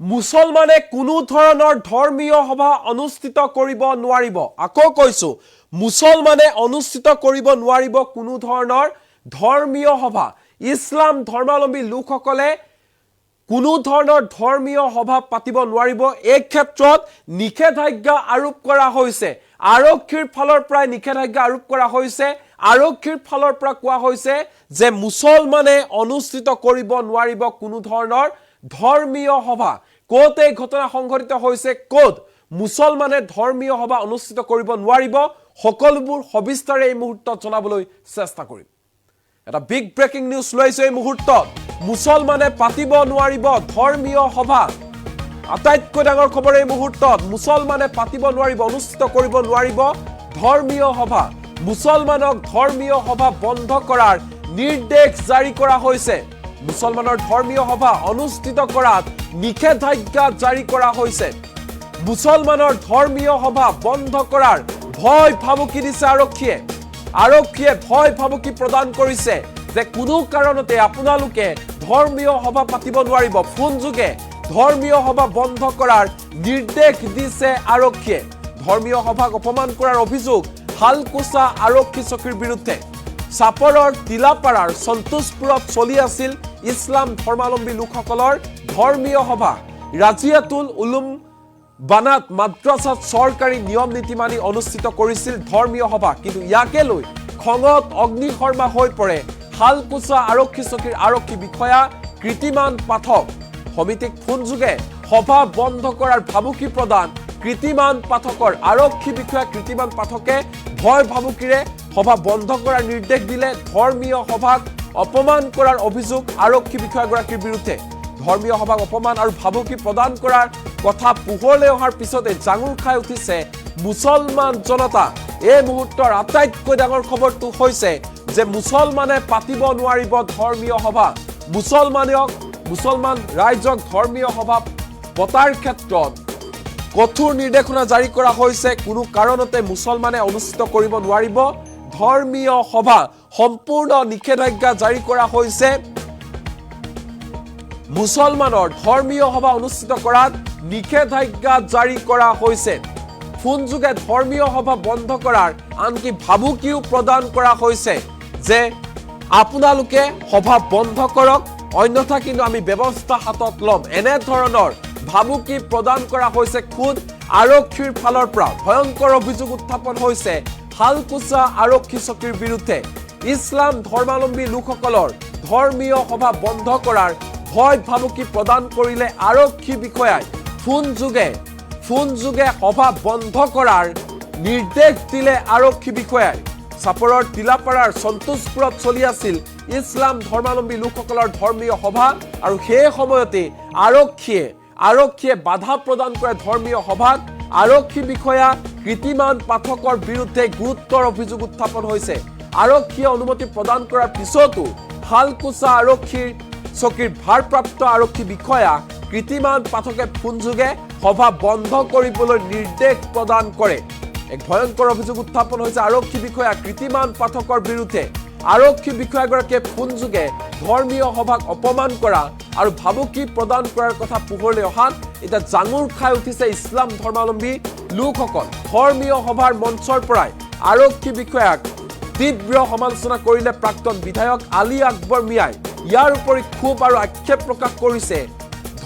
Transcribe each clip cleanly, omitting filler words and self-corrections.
মুছলমানে কোনো ধৰণৰ ধৰ্মীয় সভা অনুষ্ঠিত কৰিব নোৱাৰিব। আকৌ কৈছো, মুছলমানে অনুষ্ঠিত কৰিব নোৱাৰিব কোনো ধৰণৰ ধৰ্মীয় সভা। ইছলাম ধৰ্মাৱলম্বী লোকসকলে কোনো ধৰণৰ ধৰ্মীয় সভা পাতিব নোৱাৰিব। এই ক্ষেত্ৰত নিষেধাজ্ঞা আৰোপ কৰা হৈছে। আৰক্ষীৰ ফালৰ পৰা নিষেধাজ্ঞা আৰোপ কৰা হৈছে। আৰক্ষীৰ ফালৰ পৰা কোৱা হৈছে যে মুছলমানে অনুষ্ঠিত কৰিব নোৱাৰিব কোনো ধৰণৰ ধৰ্মীয় সভা। ক'ত এই ঘটনা সংঘটিত হৈছে, ক'ত মুছলমানে ধৰ্মীয় সভা অনুষ্ঠিত কৰিব নোৱাৰিব, সকলোবোৰ সবিস্তাৰে এই মুহূৰ্তত জনাবলৈ চেষ্টা কৰিম। এটা বিগ ব্ৰেকিং নিউজ লৈছে এই মুহূৰ্তত। মুছলমানে পাতিব নোৱাৰিব ধৰ্মীয় সভা। আটাইতকৈ ডাঙৰ খবৰ এই মুহূৰ্তত, মুছলমানে পাতিব নোৱাৰিব, অনুষ্ঠিত কৰিব নোৱাৰিব ধৰ্মীয় সভা। মুছলমানক ধৰ্মীয় সভা বন্ধ কৰাৰ নিৰ্দেশ জাৰি কৰা হৈছে। মুছলমানৰ ধৰ্মীয় সভা অনুষ্ঠিত কৰাত নিষেধাজ্ঞা জাৰি কৰা হৈছে। মুছলমানৰ ধৰ্মীয় সভা বন্ধ কৰাৰ ভয় ভাবুকি দিছে আৰক্ষীয়ে। আৰক্ষীয়ে ভয় ভাবুকি প্ৰদান কৰিছে যে কোনো কাৰণতে আপোনালোকে ধৰ্মীয় সভা পাতিব নোৱাৰিব। ফোন যোগে ধৰ্মীয় সভা বন্ধ কৰাৰ নিৰ্দেশ দিছে আৰক্ষীয়ে। ধৰ্মীয় সভাক অপমান কৰাৰ অভিযোগ হালকুচা আৰক্ষী চকীৰ বিৰুদ্ধে। চাপৰৰ তিলাপাৰাৰ সন্তোষপুৰত চলি আছিল ইছলাম ধৰ্মাৱলম্বী লোকসকলৰ ধৰ্মীয় সভা। ৰাজিয়াতুল উলুম বানাত মাদ্ৰাছাত চৰকাৰী নিয়ম নীতি মানি অনুষ্ঠিত কৰিছিল ধৰ্মীয় সভা। কিন্তু ইয়াকে লৈ খঙত অগ্নিশৰ্মা হৈ পৰে হালকুচা আৰক্ষী চকীৰ আৰক্ষী বিষয়া কৃতিমান পাঠক। সমিতিক ফোন যোগে সভা বন্ধ কৰাৰ ভাবুকি প্ৰদান কৃতিমান পাঠকৰ। আৰক্ষী বিষয়া কৃতিমান পাঠকে ভয় ভাবুকিৰে সভা বন্ধ কৰাৰ নিৰ্দেশ দিলে। ধৰ্মীয় সভাক অপমান কৰাৰ অভিযোগ আৰক্ষী বিষয়াগৰাকীৰ বিৰুদ্ধে। ধৰ্মীয় সভাক অপমান আৰু ভাবুকি প্ৰদান কৰাৰ কথা পোহৰলৈ অহাৰ পিছতে জাঙুৰ খাই উঠিছে মুছলমান জনতা। এই মুহূৰ্তৰ আটাইতকৈ ডাঙৰ খবৰটো হৈছে যে মুছলমানে পাতিব নোৱাৰিব ধৰ্মীয় সভা। মুছলমান ৰাইজক ধৰ্মীয় সভা পতাৰ ক্ষেত্ৰত কঠোৰ নিৰ্দেশনা জাৰি কৰা হৈছে। কোনো কাৰণতে মুছলমানে অনুষ্ঠিত কৰিব নোৱাৰিব ধৰ্মীয় সভা। সম্পূৰ্ণ নিষেধাজ্ঞা জাৰি কৰা হৈছে। মুছলমানৰ ধৰ্মীয় সভা অনুষ্ঠিত কৰাত নিষেধাজ্ঞা জাৰি কৰা হৈছে। ফোন যোগে ধৰ্মীয় সভা বন্ধ কৰাৰ আনকি ভাবুকিও প্ৰদান কৰা হৈছে যে আপোনালোকে সভা বন্ধ কৰক, অন্যথা কিন্তু আমি ব্যৱস্থা হাতত ল'ম। এনেধৰণৰ ভাবুকি প্ৰদান কৰা হৈছে খুদ আৰক্ষীৰ ফালৰ পৰা। ভয়ংকৰ অভিযোগ উত্থাপন হৈছে হালকুচা আৰক্ষী চকীৰ বিৰুদ্ধে। ইছলাম ধৰ্মাৱলম্বী লোকসকলৰ ধৰ্মীয় সভা বন্ধ কৰাৰ ভয় ভাবুকি প্ৰদান কৰিলে আৰক্ষী বিষয়াই। ফোন যোগে সভা বন্ধ কৰাৰ নিৰ্দেশ দিলে আৰক্ষী বিষয়াই। চাপৰৰ তিলাপাৰাৰ সন্তোষপুৰত চলি আছিল ইছলাম ধৰ্মাৱলম্বী লোকসকলৰ ধৰ্মীয় সভা আৰু সেই সময়তে আৰক্ষীয়ে বাধা প্ৰদান কৰে ধৰ্মীয় সভাত। আৰক্ষী বিষয়া কৃতিমান পাঠকৰ বিৰুদ্ধে গুৰুতৰ অভিযোগ উত্থাপন হৈছে। আৰক্ষীয়ে অনুমতি প্ৰদান কৰাৰ পিছতো হালকুচা আৰক্ষীৰ চকীৰ ভাৰপ্ৰাপ্ত আৰক্ষী বিষয়া কৃতিমান পাঠকে ফোন যোগে সভা বন্ধ কৰিবলৈ নিৰ্দেশ প্ৰদান কৰে। এক ভয়ংকৰ অভিযোগ উত্থাপন হৈছে আৰক্ষী বিষয়া কৃতিমান পাঠকৰ বিৰুদ্ধে। আৰক্ষী বিষয়াগৰাকীয়ে ফোন যোগে ধৰ্মীয় সভাক অপমান কৰা আৰু ভাবুকি প্ৰদান কৰাৰ কথা পোহৰলৈ অহাত এতিয়া জাঙুৰ খাই উঠিছে ইছলাম ধৰ্মাৱলম্বী লোকসকল। ধৰ্মীয় সভাৰ মঞ্চৰ পৰাই আৰক্ষী বিষয়াক তীব্ৰ সমালোচনা কৰিলে প্ৰাক্তন বিধায়ক আলী আকবৰ মিয়াই। ইয়াৰ উপৰি ক্ষোভ আৰু আক্ষেপ প্ৰকাশ কৰিছে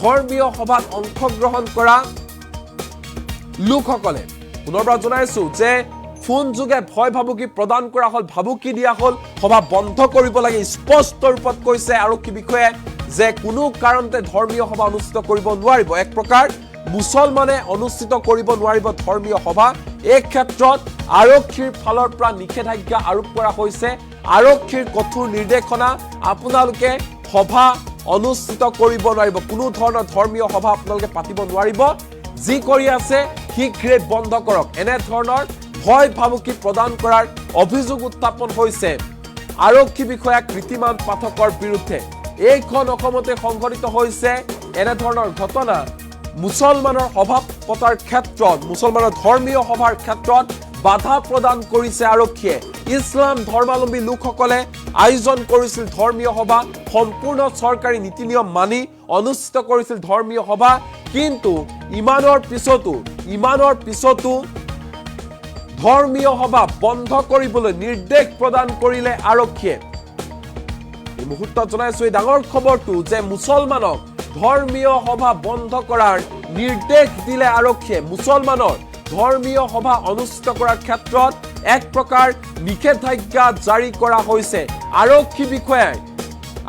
ধৰ্মীয় সভাত অংশগ্ৰহণ কৰা লোকসকলে। পুনৰবাৰ জনাইছো যে ফোন যোগে ভয় ভাবুকি প্ৰদান কৰা হ'ল, ভাবুকি দিয়া হ'ল, সভা বন্ধ কৰিব লাগে। স্পষ্ট ৰূপত কৈছে আৰক্ষী বিষয়াই যে কোনো কাৰণতে ধৰ্মীয় সভা অনুষ্ঠিত কৰিব নোৱাৰিব। এক প্ৰকাৰ মুছলমানে অনুষ্ঠিত কৰিব নোৱাৰিব ধৰ্মীয় সভা। এই ক্ষেত্ৰত আৰক্ষীৰ ফালৰ পৰা নিষেধাজ্ঞা আৰোপ কৰা হৈছে। আৰক্ষীৰ কঠোৰ নিৰ্দেশনা, আপোনালোকে সভা অনুষ্ঠিত কৰিব নোৱাৰিব, কোনো ধৰণৰ ধৰ্মীয় সভা আপোনালোকে পাতিব নোৱাৰিব। যি কৰি আছে শীঘ্ৰে বন্ধ কৰক। এনেধৰণৰ ভয় ভাবুকি প্ৰদান কৰাৰ অভিযোগ উত্থাপন হৈছে আৰক্ষী বিষয়া কৃতিমান পাঠকৰ বিৰুদ্ধে। এইখন অসমতে সংঘটিত হৈছে এনেধৰণৰ ঘটনা। মুছলমানৰ সভা পতাৰ ক্ষেত্ৰত, মুছলমানৰ ধৰ্মীয় সভাৰ ক্ষেত্ৰত বাধা প্ৰদান কৰিছে আৰক্ষীয়ে। ইছলাম ধৰ্মাৱলম্বী লোকসকলে আয়োজন কৰিছিল ধৰ্মীয় সভা, সম্পূৰ্ণ চৰকাৰী নীতি নিয়ম মানি অনুষ্ঠিত কৰিছিল ধৰ্মীয় সভা। কিন্তু ইমানৰ পিছতো ধৰ্মীয় সভা বন্ধ কৰিবলৈ নিৰ্দেশ প্ৰদান কৰিলে আৰক্ষীয়ে। এই মুহূৰ্তত জনাইছো এই ডাঙৰ খবৰটো যে মুছলমানক ধৰ্মীয় সভা বন্ধ কৰাৰ নিৰ্দেশ দিলে আৰক্ষীয়ে। মুছলমানৰ ধৰ্মীয় সভা অনুষ্ঠিত কৰাৰ ক্ষেত্ৰত এক প্ৰকাৰ নিষেধাজ্ঞা জাৰি কৰা হৈছে।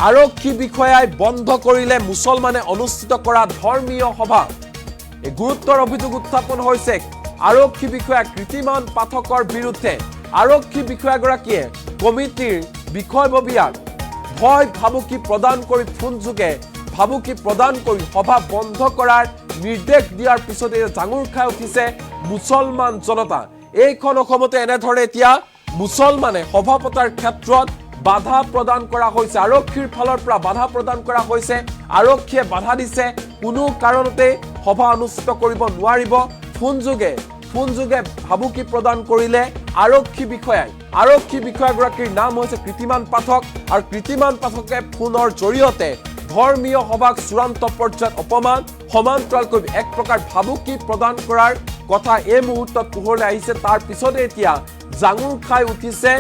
আৰক্ষী বিষয়াই বন্ধ কৰিলে মুছলমানে অনুষ্ঠিত কৰা ধৰ্মীয় সভা। এই গুৰুত্বৰ অভিযোগ উত্থাপন হৈছে আৰক্ষী বিষয়া কৃতিমান পাঠকৰ বিৰুদ্ধে। আৰক্ষী বিষয়াগৰাকীয়ে কমিটিৰ বিষয়ববীয়াক ভয় ভাবুকি প্ৰদান কৰি ফোনযোগে ভাবুকি প্ৰদান কৰি সভা বন্ধ কৰাৰ নিৰ্দেশ দিয়াৰ পিছতে জাঙুৰ খাই উঠিছে মুছলমান জনতা। এইখন অসমতে এনেধৰণে এতিয়া মুছলমানে সভা পতাৰ ক্ষেত্ৰত বাধা প্ৰদান কৰা হৈছে। আৰক্ষীৰ ফালৰ পৰা বাধা প্ৰদান কৰা হৈছে। আৰক্ষীয়ে বাধা দিছে কোনো কাৰণতে সভা অনুষ্ঠিত কৰিব নোৱাৰিব। ফোনযোগে ভাবুকি প্ৰদান কৰিলে আৰক্ষী বিষয়াগৰাকীৰ নাম হৈছে কৃতিমান পাঠক। আৰু কৃতিমান পাঠকে ফোনৰ জৰিয়তে ধৰ্মীয় সভাক চূড়ান্ত পৰ্যায়ত অপমান সমান্তৰালকৈ এক প্ৰকাৰ ভাবুকি প্ৰদান কৰাৰ কথা এই মুহূৰ্তত পোহৰলৈ আহিছে। তাৰ পিছতে এতিয়া জাঙুৰ খাই উঠিছে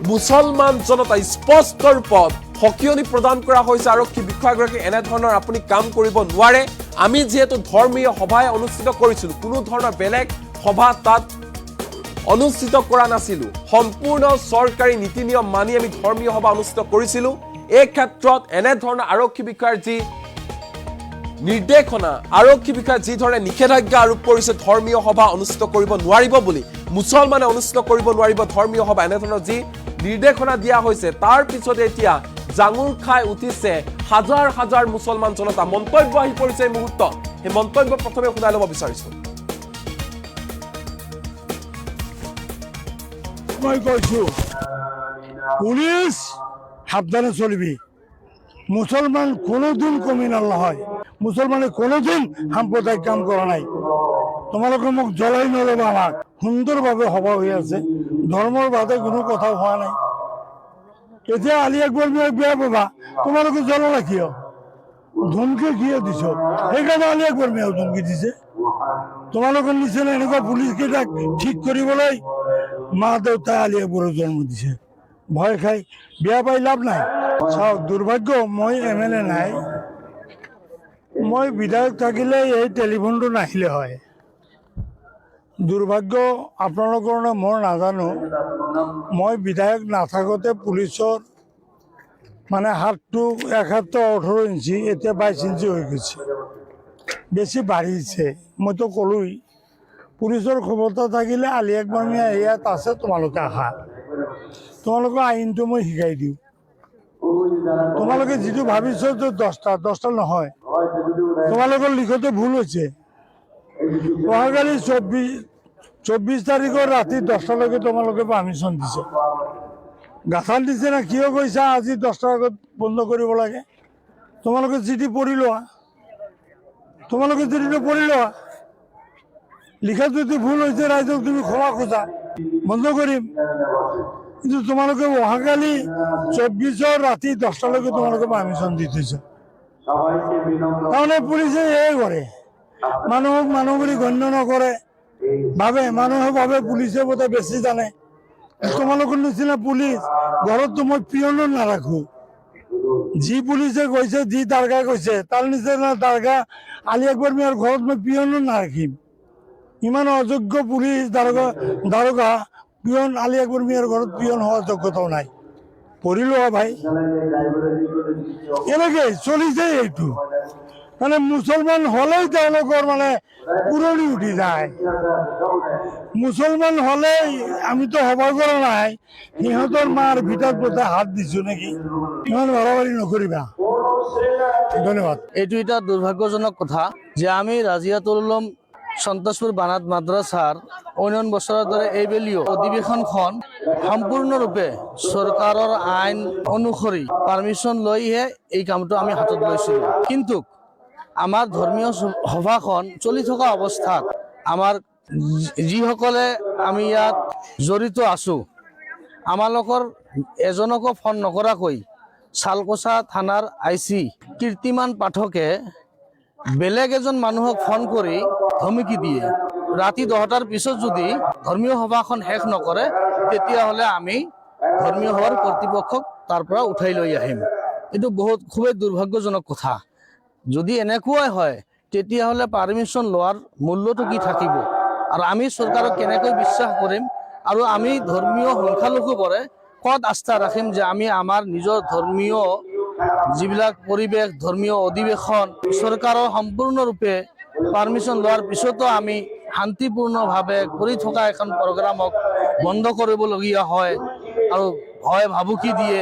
মুছলমান জনতা। স্পষ্ট ৰূপত সকিয়নি প্ৰদান কৰা হৈছে আৰক্ষী বিষয়াগৰাকী এনেধৰণৰ আপুনি কাম কৰিব নোৱাৰে। আমি যিহেতু ধৰ্মীয় সভাই অনুষ্ঠিত কৰিছিলোঁ, কোনো ধৰণৰ বেলেগ সভা তাত অনুষ্ঠিত কৰা নাছিলোঁ। সম্পূৰ্ণ চৰকাৰী নীতি নিয়ম মানি আমি ধৰ্মীয় সভা অনুষ্ঠিত কৰিছিলোঁ। এই ক্ষেত্ৰত এনেধৰণৰ আৰক্ষী বিষয়াৰ যি নিৰ্দেশনা, আৰক্ষী বিষয়াই যি ধৰণে নিষেধাজ্ঞা আৰোপ কৰিছে ধৰ্মীয় সভা অনুষ্ঠিত কৰিব নোৱাৰিব বুলি, মুছলমানে অনুষ্ঠিত কৰিব নোৱাৰিব ধৰ্মীয় সভা, এনেধৰণৰ যি নিৰ্দেশনা দিয়া হৈছে তাৰ পিছতে এতিয়া জাঙুৰ খাই উঠিছে হাজাৰ হাজাৰ মুছলমান জনতা। মন্তব্য আহি পৰিছে এই মুহূৰ্তত। সেই মন্তব্য প্ৰথমে শুনাই ল'ব বিচাৰিছো। মই কৈছো পুলিচ সাবধানে চলিবি। মুছলমান কোনোদিন কমিনাল নহয়। মুছলমানে কোনোদিন সাম্প্ৰদায়িক কাম কৰা নাই। তোমালোকে মোক জ্বলাই নল'বা। আমাক সুন্দৰভাৱে সভা হৈ আছে, ধৰ্মৰ বাদে কোনো কথা হোৱা নাই। এতিয়া আলি আকবৰ মিয়াক বেয়া পাবা, তোমালোকে জ্বলালা কিয়? ধমকি কিয় দিছ? সেইকাৰণে আলি আকবৰ মিয়াও ধমকি দিছে। তোমালোকৰ নিচিনা এনেকুৱা পুলিচ কেইটাক ঠিক কৰিবলৈ মা দেউতাই আলি আকবৰক জন্ম দিছে। ভয় খাই বেয়া পাই লাভ নাই। চাওক, দুৰ্ভাগ্য মই MLA নাই। মই বিধায়ক থাকিলে এই টেলিফোনটো নাহিলে হয়। দুৰ্ভাগ্য আপোনালোকৰ মই নাজানো। মই বিধায়ক নাথাকোঁতে পুলিচৰ হাতটো 1 হাত 18 ইঞ্চি, এতিয়া 22 ইঞ্চি হৈ গৈছে। বেছি বাঢ়িছে। মইতো ক'লোই পুলিচৰ ক্ষমতা থাকিলে আলি আকবৰ মিয়া ইয়াত আছে, তোমালোকে আহা। তোমালোকৰ আইনটো মই শিকাই দিওঁ। তোমালোকে যিটো ভাবিছ যে 10টা নহয়, তোমালোকৰ লিখোতে ভুল হৈছে। অহাকালি 24 তাৰিখৰ ৰাতি 10টালৈকে তোমালোকে পাৰ্মিশ্যন দিছে। গাঁথাল দিছে না কিয় কৈছা আজি 10টাৰ আগত বন্ধ কৰিব লাগে? তোমালোকে চিঠি পঢ়ি লোৱা। লিখাত যদি ভুল হৈছে ৰাইজক তুমি ক্ষমা খোজা, বন্ধ কৰিম। কিন্তু তোমালোকে অহাকালি 24ৰ ৰাতি 10টালৈকে তোমালোকে পাৰ্মিশ্যন দি থৈছা। তাৰমানে পুলিচে এয়ে কৰে, মানুহক মানুহ বুলি গণ্য নকৰে। মানুহে ভাবে পুলিচে বোধে বেছি জানে। তোমালোকৰ নিচিনা পুলিচ ঘৰততো মই পিয়নো নাৰাখো। যি পুলিচে কৈছে, যি দাৰগাই কৈছে, তাৰ নিচিনা দাৰগা আলি আকবৰ মিয়াৰ ঘৰত মই পিয়নো নাৰাখিম। ইমান অযোগ্য পুলিচ দাৰোগা পিয়ন আলি আকবৰ মিয়াৰ ঘৰত পিয়ন হোৱাৰ যোগ্যতাও নাই। পঢ়িলো ভাই, এনেকে চলিছে এইটো। মুছলমান হলেই তেওঁলোকৰ পুৰণি উঠি যায়। মুছলমান হলেই আমিতো সভা কৰা নাই, সিহঁতৰ মাৰ ভিতৰত বোধে হাত দিছো নেকি। ইমান বাড়াবাড়ি নকৰিবা। ধন্যবাদ। এইটো এটা দুৰ্ভাগ্যজনক কথা যে আমি ৰাজিয়াতুল উলুম সন্তোষপুৰ বানাত মাদ্ৰাছাৰ অন্যান্য বছৰৰ দৰে এইবেলিও অধিৱেশনখন সম্পূৰ্ণৰূপে চৰকাৰৰ আইন অনুসৰি পাৰ্মিশ্যন লৈহে এই কামটো আমি হাতত লৈছিলোঁ। কিন্তু আমাৰ ধৰ্মীয় সভাখন চলি থকা অৱস্থাত আমাৰ যিসকলে আমি ইয়াত জড়িত আছোঁ, আমালোকৰ এজনকো ফোন নকৰাকৈ শালকোচা থানাৰ IC কীৰ্তিমান পাঠকে বেলেগ এজন মানুহক ফোন কৰি ধমকি দিয়ে ৰাতি 10টাৰ পিছত যদি ধৰ্মীয় সভাখন শেষ নকৰে তেতিয়াহ'লে আমি ধৰ্মীয় সভাৰ কৰ্তৃপক্ষক তাৰ পৰা উঠাই লৈ আহিম। এইটো খুবেই দুৰ্ভাগ্যজনক কথা। যদি এনেকুৱাই হয় তেতিয়াহ'লে পাৰ্মিশ্যন লোৱাৰ মূল্যটো কি থাকিব আৰু আমি চৰকাৰক কেনেকৈ বিশ্বাস কৰিম আৰু আমি ধৰ্মীয় সংখ্যালঘুবোৰে ক'ত আস্থা ৰাখিম যে আমি আমাৰ নিজৰ ধৰ্মীয় যিবিলাক পৰিৱেশ ধৰ্মীয় অধিৱেশন চৰকাৰৰ সম্পূৰ্ণৰূপে পাৰ্মিশ্যন লোৱাৰ পিছতো আমি শান্তিপূৰ্ণভাৱে কৰি থকা এখন প্ৰগ্ৰামক বন্ধ কৰিবলগীয়া হয় আৰু ভয় ভাবুকি দিয়ে।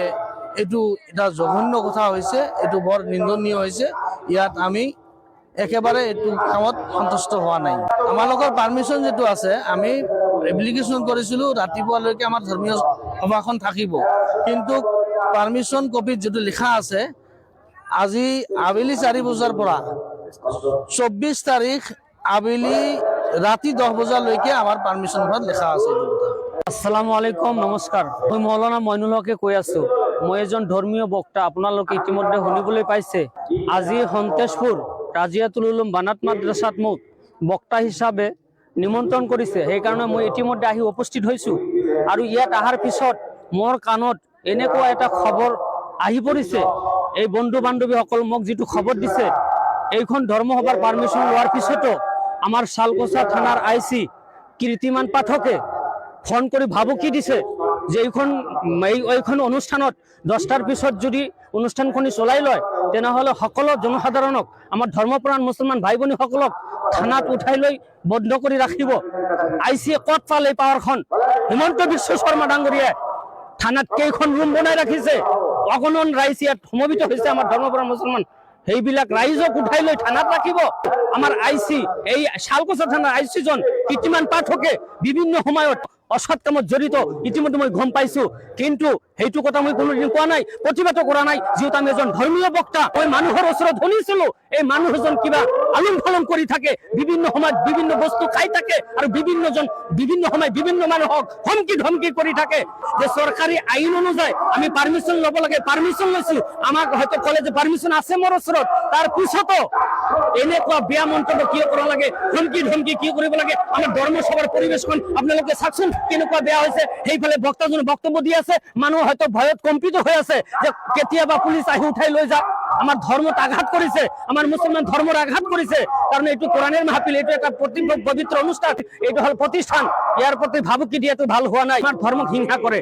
এইটো এটা জঘন্য কথা হৈছে, এইটো বৰ নিন্দনীয় হৈছে। ইয়াত আমি একেবাৰে এইটো কামত সন্তুষ্ট হোৱা নাই। আমালোকৰ পাৰ্মিশ্যন যিটো আছে আমি এপ্লিকেশ্যন কৰিছিলোঁ ৰাতিপুৱালৈকে আমাৰ ধৰ্মীয় সভাখন থাকিব, কিন্তু পাৰ্মিশ্যন কপিত যিটো লিখা আছে আজি আবেলি 4 বজাৰ পৰা 24 তাৰিখ আবেলি ৰাতি 10 বজালৈকে আমাৰ পাৰ্মিশ্যনত লিখা আছে। আসসালামু আলাইকুম, নমস্কাৰ। মই মৌলানা মইনুল হকে কৈ আছো। মই এজন ধৰ্মীয় বক্তা। আপোনালোকে ইতিমধ্যে শুনিবলৈ পাইছে আজি সন্তেশপুৰ ৰাজিয়াতুল উলুম বানাত মাদ্ৰাসাত মোক বক্তা হিচাপে নিমন্ত্ৰণ কৰিছে। সেইকাৰণে মই ইতিমধ্যে আহি উপস্থিত হৈছোঁ আৰু ইয়াত অহাৰ পিছত মোৰ কাণত এনেকুৱা এটা খবৰ আহি পৰিছে। এই বন্ধু বান্ধৱীসকল মোক যিটো খবৰ দিছে, এইখন ধৰ্মসভাৰ পাৰ্মিশ্যন লোৱাৰ পিছতো আমাৰ শালকোচা থানাৰ আইচি কীৰ্তিমান পাঠকে ফোন কৰি ভাবুকি দিছে যে এইখন অনুষ্ঠানত 10টাৰ পিছত যদি অনুষ্ঠানখনি চলাই লয় তেনেহ'লে সকলো জনসাধাৰণক আমাৰ ধৰ্মপ্ৰাণ মুছলমান ভাই ভনীসকলক থানাত উঠাই লৈ বন্ধ কৰি ৰাখিব। আইচিয়ে ক'ত পালে এই পাৱাৰখন? হিমন্ত বিশ্ব শৰ্মা ডাঙৰীয়াই থানাত কেইখন ৰুম বনাই ৰাখিছে, অগণন ৰাইজ ইয়াত সমবেত হৈছে আমাৰ ধৰ্মপ্ৰাণ মুছলমান। সেইবিলাক ৰাইজক উঠাই লৈ থানাত ৰাখিব। আমাৰ আইচি এই শালকোচা থানাৰ আইচিজন কীৰ্তিমান পাঠকে বিভিন্ন সময়ত অসৎ কামত জড়িত ইতিমধ্যে মই গম পাইছো, কিন্তু সেইটো কথা মই কোনোদিন কোৱা নাই, প্ৰতিবাদো কৰা নাই। যিহেতু আমি এজন ধৰ্মীয় বক্তা, মই মানুহৰ ওচৰত শুনিছিলো এই মানুহজন কিবা আলম ফালম কৰি থাকে, বিভিন্ন সময়ত বিভিন্ন বস্তু খাই থাকে আৰু বিভিন্ন সময়ত বিভিন্ন মানুহক হুমকি ধমকি কৰি থাকে যে চৰকাৰী আইন অনুযায়ী আমি পাৰ্মিশ্যন ল'ব লাগে। পাৰ্মিশ্যন লৈছো, আমাক হয়তো ক'লে যে পাৰ্মিশ্যন আছে মোৰ ওচৰত, তাৰ পিছতো এনেকুৱা বেয়া মন্তব্য কিয় কৰা লাগে, হুমকি ধমকি কিয় কৰিব লাগে? আমাৰ ধৰ্মসভাৰ পৰিৱেশখন আপোনালোকে চাওকচোন কেনেকুৱা বেয়া হৈছে। সেইফালে বক্তাজনে বক্তব্য দি আছে, মানুহ হয়তো ভয়ত কম্পিত হৈ আছে যে কেতিয়াবা পুলিচ আহি উঠাই লৈ যাওক। আমাৰ ধৰ্মত আঘাত কৰিছে, আমাৰ মুছলমান ধৰ্মৰ আঘাত কৰিছে, কাৰণ এইটো কোৰাণেৰ মাহফিল, এইটো এটা পবিত্ৰ অনুষ্ঠান, এইটো হ'ল প্ৰতিষ্ঠান। ইয়াৰ প্ৰতি ভাবুকি দিয়াটো ভাল হোৱা নাই। আমাৰ ধৰ্মক হিংসা কৰে।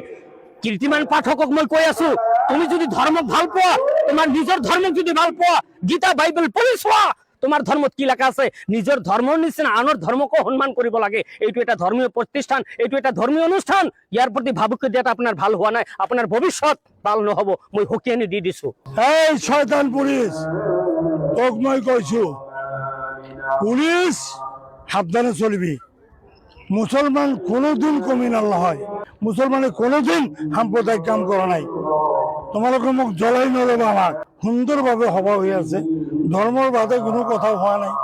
কীৰ্তিমান পাঠকক মই কৈ আছো, তুমি যদি ধৰ্মক ভাল পোৱা, তোমাৰ নিজৰ ধৰ্মক যদি ভাল পোৱা, গীতা বাইবেল পঢ়ি চোৱা তোমাৰ ধৰ্মত কি লেখা আছে। নিজৰ ধৰ্মৰ নিচিনা আনৰ ধৰ্মকো সন্মান কৰিব লাগে। এইটো এটা ধৰ্মীয় প্ৰতিষ্ঠান, এইটো এটা ধৰ্মীয় অনুষ্ঠান। ইয়াৰ প্ৰতি ভাবুকি দিয়াটো আপোনাৰ ভাল হোৱা নাই, আপোনাৰ ভৱিষ্যত ভাল নহ'ব, মই হুঁকিয়ানি দি দিছো। এই শয়তান পুলিচ, তোক মই কৈছো পুলিচ সাবধানে চলিবি। মুসলমান কোনোদিন কমিনাল নহয়, মুসলমানে কোনোদিন সাম্প্রদায়িক কাম কৰা নাই। তোমালোকে মোক জ্বলাই নল'বা। আমাক সুন্দৰভাৱে সভা হৈ আছে, ধৰ্মৰ বাদে কোনো কথা হোৱা নাই।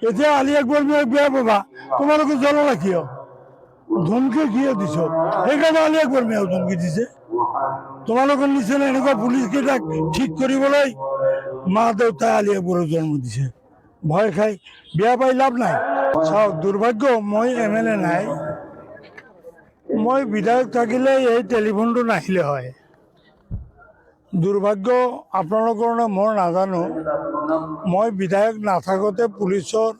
এতিয়া আলি আকবৰ মিয়াক বেয়া পাবা, তোমালোকে জ্বলালা কিয়? ধমকি কিয় দিছ? সেইকাৰণে আলি আকবৰ মিয়াও ধমকি দিছে। তোমালোকৰ নিচিনা এনেকুৱা পুলিচ কেইটাক ঠিক কৰিবলৈ মা দেউতাই আলি আকবৰক জন্ম দিছে। ভয় খাই বেয়া পাই লাভ নাই। চাওক, দুৰ্ভাগ্য মই MLA নাই, মই বিধায়ক থাকিলে এই টেলিফোনটো নাহিলে হয়। দুৰ্ভাগ্য আপোনালোকৰ নে মই নাজানো, মই বিধায়ক নাথাকোঁতে পুলিচৰ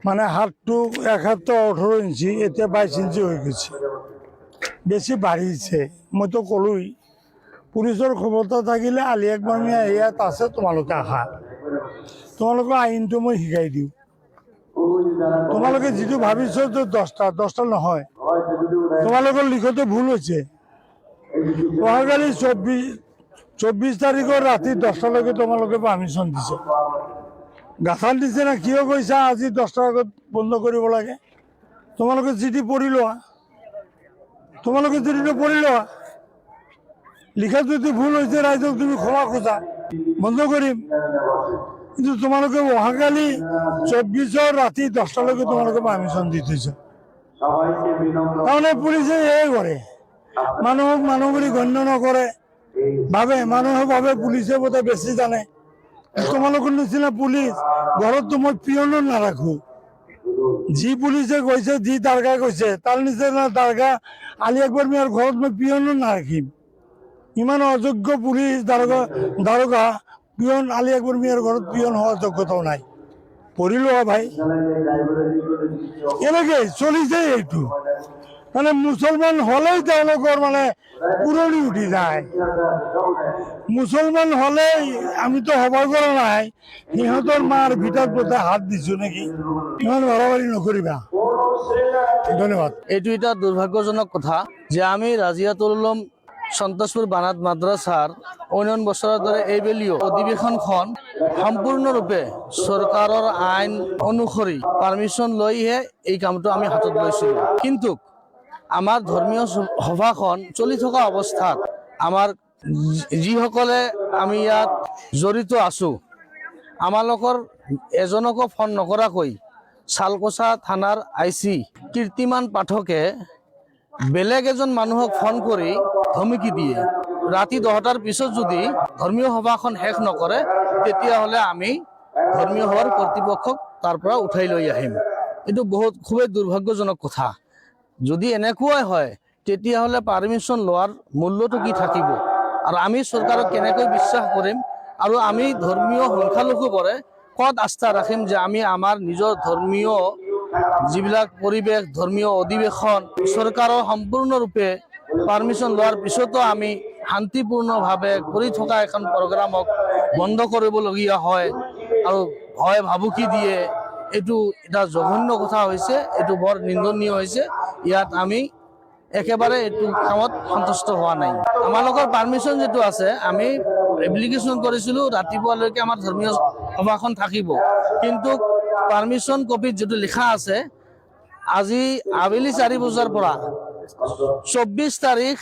মানে হাতটো এক হাতটো 18 ইঞ্চি, এতিয়া 22 ইঞ্চি হৈ গৈছে, বেছি বাঢ়িছে। মইতো ক'লোই, পুলিচৰ ক্ষমতা থাকিলে আলি আকবৰ মিয়া ইয়াত আছে, তোমালোকে আহা, তোমালোকৰ আইনটো মই শিকাই দিওঁ। তোমালোকে যিটো ভাবিছ যে 10টা নহয়, তোমালোকৰ লিখোতে ভুল হৈছে। অহাকালি 24 তাৰিখৰ ৰাতি 10টালৈকে তোমালোকে পাৰ্মিশ্যন দিছে। গাঁথান দিছে না কিয় কৈছা আজি 10টাৰ আগত বন্ধ কৰিব লাগে? তোমালোকে চিঠি পঢ়ি লোৱা, তোমালোকে চিঠিটো পঢ়ি লোৱা। লিখা যদি ভুল হৈছে ৰাইজক তুমি ক্ষমা খোজা, বন্ধ কৰিম। কিন্তু তোমালোকে অহাকালি 24ৰ ৰাতি 10টালৈকে তোমালোকে পাৰ্মিশ্যন দি থৈছা। তাৰমানে পুলিচে এয়াই কৰে, মানুহক মানুহ বুলি গণ্য নকৰে, ভাবে মানুহে ভাবে পুলিচে বোধহয় বেছি জানে। তোমালোকৰ নিচিনা পুলিচ ঘৰততো মই পিয়নো নাৰাখো। যি পুলিচে কৈছে, যি দাৰগা কৈছে, তাৰ নিচিনা দাৰগা আলী আকবৰ মিয়াৰ ঘৰত মই পিয়নো নাৰাখিম। ইমান অযোগ্য পুলিচ দাৰোগা পিয়ন আলী আকবৰ মিয়াৰ ঘৰত পিয়ন হোৱাৰ যোগ্যতাও নাই। পঢ়িলো ভাই, এনেকে চলিছে এইটো। মানে মুছলমান হলেই তেওঁলোকৰ মানে পুৰণি উঠি যায়। মুছলমান হলেই আমিতো সভা কৰা নাই, সিহঁতৰ মাৰ ভিতৰত বোধহয় হাত দিছো নেকি। ইমান বাড়াবাড়ি নকৰিবা। ধন্যবাদ। এইটো এটা দুৰ্ভাগ্যজনক কথা যে আমি ৰাজিয়াতুল উলুম সন্তোষপুৰ বানাত মাদ্ৰাছাৰ অন্যান্য বছৰৰ দৰে এইবেলিও অধিৱেশনখন সম্পূৰ্ণৰূপে চৰকাৰৰ আইন অনুসৰি পাৰ্মিশ্যন লৈহে এই কামটো আমি হাতত লৈছিলোঁ। কিন্তু আমাৰ ধৰ্মীয় সভাখন চলি থকা অৱস্থাত আমাৰ যিসকলে আমি ইয়াত জড়িত আছোঁ, আমালোকৰ এজনকো ফোন নকৰাকৈ শালকোছা থানাৰ IC কীৰ্তিমান পাঠকে বেলেগ এজন মানুহক ফোন কৰি ধমকি দিয়ে, ৰাতি 10টাৰ পিছত যদি ধৰ্মীয় সভাখন শেষ নকৰে তেতিয়াহ'লে আমি ধৰ্মীয় সভাৰ কৰ্তৃপক্ষক তাৰ পৰা উঠাই লৈ আহিম। এইটো খুবেই দুৰ্ভাগ্যজনক কথা। যদি এনেকুৱাই হয় তেতিয়াহ'লে পাৰ্মিশ্যন লোৱাৰ মূল্যটো কি থাকিব, আৰু আমি চৰকাৰক কেনেকৈ বিশ্বাস কৰিম, আৰু আমি ধৰ্মীয় সংখ্যালঘুবোৰে ক'ত আস্থা ৰাখিম যে আমি আমাৰ নিজৰ ধৰ্মীয় যিবিলাক পৰিৱেশ, ধৰ্মীয় অধিৱেশন চৰকাৰৰ সম্পূৰ্ণৰূপে পাৰ্মিশ্যন লোৱাৰ পিছতো আমি শান্তিপূৰ্ণভাৱে কৰি থকা এখন প্ৰগ্ৰামক বন্ধ কৰিবলগীয়া হয় আৰু ভয় ভাবুকি দিয়ে। এইটো এটা জঘন্য কথা হৈছে, এইটো বৰ নিন্দনীয় হৈছে। ইয়াত আমি একেবাৰে এইটো কামত সন্তুষ্ট হোৱা নাই। আমালোকৰ পাৰ্মিশ্যন যিটো আছে, আমি এপ্লিকেশ্যন কৰিছিলোঁ ৰাতিপুৱালৈকে আমাৰ ধৰ্মীয় সভাখন থাকিব, কিন্তু পাৰ্মিশ্যন কপিত যিটো লিখা আছে আজি আবেলি 4 বজাৰ পৰা 24 তাৰিখ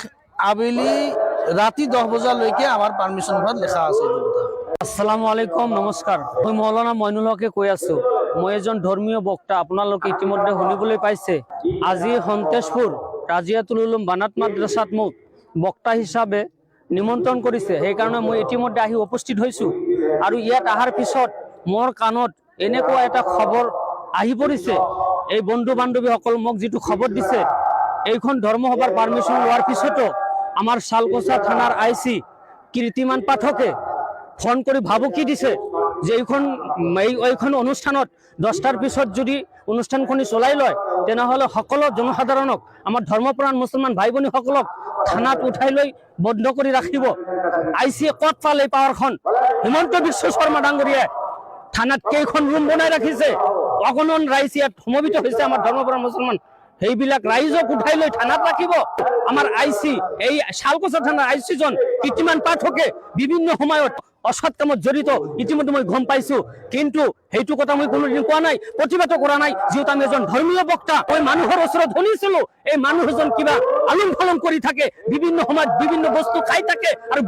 আবেলি ৰাতি 10 বজালৈকে আমাৰ পাৰ্মিশ্যনখন লিখা আছে। আসসালামু আলাইকুম, নমস্কাৰ। মই মৌলানা মইনুল হকে কৈ আছো। মই এজন ধৰ্মীয় বক্তা, আপোনালোকে ইতিমধ্যে শুনিবলৈ পাইছে। আজি সন্তেশপুৰ ৰাজিয়াতুল উলুম বানাত মাদ্ৰাছাত মোক বক্তা হিচাপে নিমন্ত্ৰণ কৰিছে, সেইকাৰণে মই ইতিমধ্যে আহি উপস্থিত হৈছোঁ। আৰু ইয়াত অহাৰ পিছত মোৰ কাণত এনেকুৱা এটা খবৰ আহি পৰিছে, এই বন্ধু বান্ধৱীসকল মোক যিটো খবৰ দিছে, এইখন ধৰ্মসভাৰ পাৰ্মিশ্যন লোৱাৰ পিছতো আমাৰ শালকোছা থানাৰ IC কীৰ্তিমান পাঠকে ফোন কৰি ভাবুকি দিছে যে এইখন অনুষ্ঠানত 10টাৰ পিছত যদি অনুষ্ঠানখনি চলাই লয় তেনেহ'লে সকলো জনসাধাৰণক, আমাৰ ধৰ্মপ্ৰাণ মুছলমান ভাই ভনীসকলক থানাত উঠাই লৈ বন্ধ কৰি ৰাখিব। IC ক'ত পালে এই পাৱাৰখন? হিমন্ত বিশ্ব শৰ্মা ডাঙৰীয়াই থানাত কেইখন ৰুম বনাই ৰাখিছে, অগণন ৰাইজ ইয়াত সমবেত হৈছে আমাৰ ধৰ্মপ্ৰাণ মুছলমান, সেইবিলাক ৰাইজক উঠাই লৈ থানাত ৰাখিব। আমাৰ IC এই শালকোছা থানাৰ IC জন কীৰ্তিমান পাঠকে বিভিন্ন সময়ত অসৎ কামত জড়িত, ইতিমধ্যে মই গম পাইছো। কিন্তু সেইটো কথা মই কোনোদিন কোৱা নাই, প্ৰতিবাদ কৰা নাই, যিহেতু আমি এজন ধৰ্মীয় বক্তা। মই মানুহৰ ওচৰত শুনিছিলো এই মানুহজন কিবা আলম ফালম কৰি থাকে, বিভিন্ন সময়ত বিভিন্ন বস্তু খাই থাকে, আৰু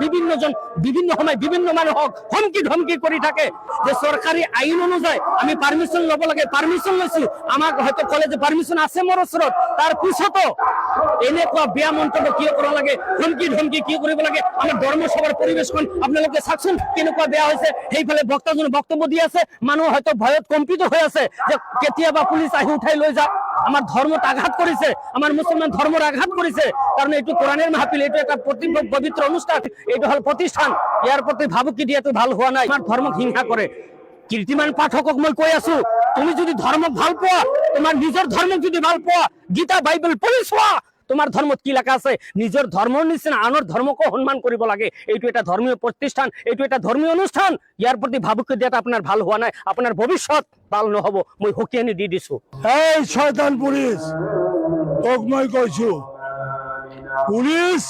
বিভিন্ন সময় বিভিন্ন মানুহক হুমকি ধমকি কৰি থাকে যে চৰকাৰী আইন অনুযায়ী আমি পাৰ্মিশ্যন ল'ব লাগে। পাৰ্মিশ্যন লৈছো, আমাক হয়তো ক'লে যে পাৰ্মিশ্যন আছে মোৰ ওচৰত, তাৰ পিছতো এনেকুৱা বেয়া মন্তব্য কিয় কৰিব লাগে, হুমকি ধমকি কিয় কৰিব লাগে? আমাৰ ধৰ্মসভাৰ পৰিৱেশখন আপোনালোকে চাওকচোন কেনেকুৱা বেয়া হৈছে। সেইফালে বক্তাজনে বক্তব্য দি আছে, মানুহ হয়তো ভয়ত কম্পিত হৈ আছে যে কেতিয়াবা পুলিচ আহি উঠাই লৈ যাওক। আমাৰ ধৰ্মত আঘাত কৰিছে, আমাৰ মুছলমান ধৰ্মৰ আঘাত কৰিছে, কাৰণ এইটো কোৰাণেৰ মাহফিল, এইটো এটা পবিত্ৰ অনুষ্ঠান, এইটো হ'ল প্ৰতিষ্ঠান। ইয়াৰ প্ৰতি ভাবুকি দিয়াটো ভাল হোৱা নাই, আমাৰ ধৰ্মক হিংসা কৰে। কীৰ্তিমান পাঠকক মই কৈ আছো, তুমি যদি ধৰ্মক ভাল পোৱা, তোমাৰ নিজৰ ধৰ্মক যদি ভাল পোৱা, গীতা বাইবেল পঢ়ি চোৱা, তোমাৰ ধৰ্মত কি লেখা আছে। নিজৰ ধৰ্মৰ নিচিনা আনৰ ধৰ্মকো সন্মান কৰিব লাগে। এইটো এটা ধৰ্মীয় প্ৰতিষ্ঠান, এইটো এটা ধৰ্মীয় অনুষ্ঠান। ইয়াৰ প্ৰতি ভাবুকি দিয়াটো আপোনাৰ ভাল হোৱা নাই, আপোনাৰ ভৱিষ্যত ভাল নহ'ব, মই হুঁকিয়ানি দি দিছো। এই শয়তান পুলিচ, তোক মই কৈছো, পুলিচ